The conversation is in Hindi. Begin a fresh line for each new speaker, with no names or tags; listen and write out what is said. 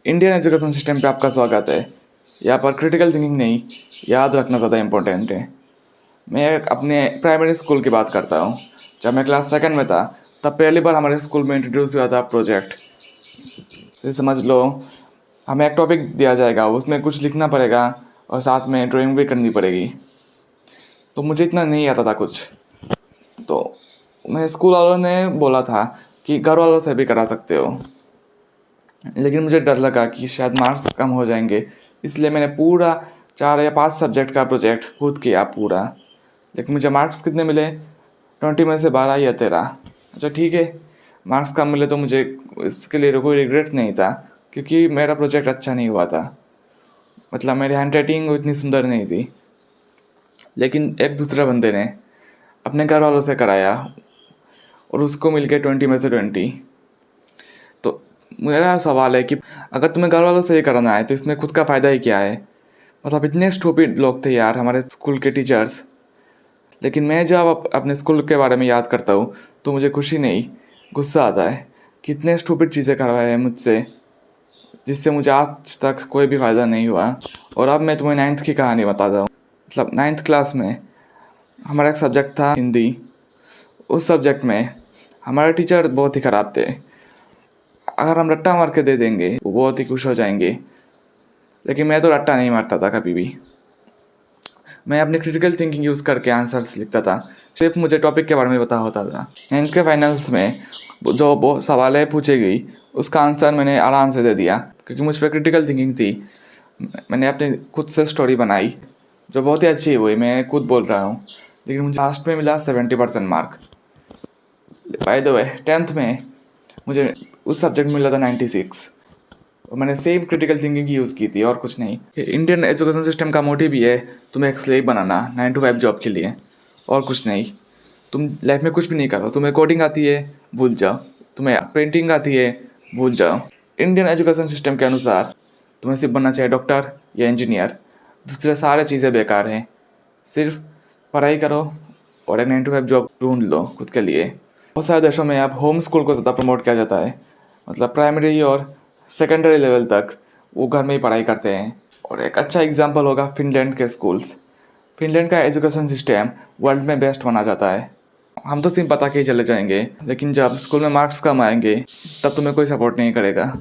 इंडियन एजुकेशन सिस्टम पे आपका स्वागत है। यहाँ पर क्रिटिकल थिंकिंग नहीं, याद रखना ज़्यादा इम्पोर्टेंट है। मैं अपने प्राइमरी स्कूल की बात करता हूँ। जब मैं क्लास सेकंड में था तब पहली बार हमारे स्कूल में इंट्रोड्यूस हुआ था प्रोजेक्ट। जैसे समझ लो, हमें एक टॉपिक दिया जाएगा, उसमें कुछ लिखना पड़ेगा और साथ में ड्राइंग भी करनी पड़ेगी। तो मुझे इतना नहीं आता था कुछ, तो मैं स्कूल वालों ने बोला था कि घर वालों से भी करा सकते हो, लेकिन मुझे डर लगा कि शायद मार्क्स कम हो जाएंगे, इसलिए मैंने पूरा 4 या 5 सब्जेक्ट का प्रोजेक्ट खुद किया पूरा। लेकिन मुझे मार्क्स कितने मिले? 20 में से 12 या 13। अच्छा ठीक है, मार्क्स कम मिले तो मुझे इसके लिए कोई रिग्रेट नहीं था, क्योंकि मेरा प्रोजेक्ट अच्छा नहीं हुआ था। मतलब मेरी हैंड राइटिंग इतनी सुंदर नहीं थी। लेकिन एक दूसरे बंदे ने अपने घर वालों से कराया और उसको मिल के 20 में से 20। तो मेरा सवाल है कि अगर तुम्हें घर वालों से ये कराना है तो इसमें खुद का फ़ायदा ही क्या है? मतलब इतने स्टूपिड लोग थे यार हमारे स्कूल के टीचर्स। लेकिन मैं जब अपने स्कूल के बारे में याद करता हूँ तो मुझे खुशी नहीं, गुस्सा आता है। कितने स्टूपिड चीज़ें करवाए हैं मुझसे, जिससे मुझे आज तक कोई भी फ़ायदा नहीं हुआ। और अब मैं तुम्हें 9th की कहानी बताता हूँ। मतलब 9th क्लास में हमारा एक सब्जेक्ट था हिंदी। उस सब्जेक्ट में हमारे टीचर बहुत ही ख़राब थे। अगर हम रट्टा मार के दे देंगे वो बहुत ही खुश हो जाएंगे, लेकिन मैं तो रट्टा नहीं मारता था कभी भी। मैं अपनी क्रिटिकल थिंकिंग यूज़ करके आंसर्स लिखता था। सिर्फ मुझे टॉपिक के बारे में पता होता था। 9th के फाइनल्स में जो वो सवालें पूछी गई उसका आंसर मैंने आराम से दे दिया, क्योंकि मुझ पर क्रिटिकल थिंकिंग थी। मैंने अपनी खुद से स्टोरी बनाई जो बहुत ही अच्छी हुई, मैं खुद बोल रहा हूँ। लेकिन मुझे लास्ट में मिला 70% mark. By the way 10th में मुझे उस सब्जेक्ट में मिला था 96। और मैंने सेम क्रिटिकल थिंकिंग की यूज़ की थी और कुछ नहीं। इंडियन एजुकेशन सिस्टम का मोटिव ही है तुम्हें एक स्लेव बनाना 9 to 5 जॉब के लिए, और कुछ नहीं। तुम लाइफ में कुछ भी नहीं करो। तुम्हें कोडिंग आती है, भूल जाओ। तुम्हें पेंटिंग आती है, भूल जाओ। इंडियन एजुकेशन सिस्टम के अनुसार तुम्हें सिर्फ बनना चाहिए डॉक्टर या इंजीनियर। दूसरे सारे चीज़ें बेकार हैं। सिर्फ पढ़ाई करो और एक 9 to 5 जॉब ढूंढ लो खुद के लिए। बहुत सारे देशों में अब होम स्कूल को ज़्यादा प्रमोट किया जाता है। मतलब प्राइमरी और सेकेंडरी लेवल तक वो घर में ही पढ़ाई करते हैं। और एक अच्छा एग्जांपल होगा फिनलैंड के स्कूल्स। फिनलैंड का एजुकेशन सिस्टम वर्ल्ड में बेस्ट माना जाता है। हम तो सिर्फ बता के ही चले जाएंगे, लेकिन जब स्कूल में मार्क्स कम आएंगे तब तुम्हें कोई सपोर्ट नहीं करेगा।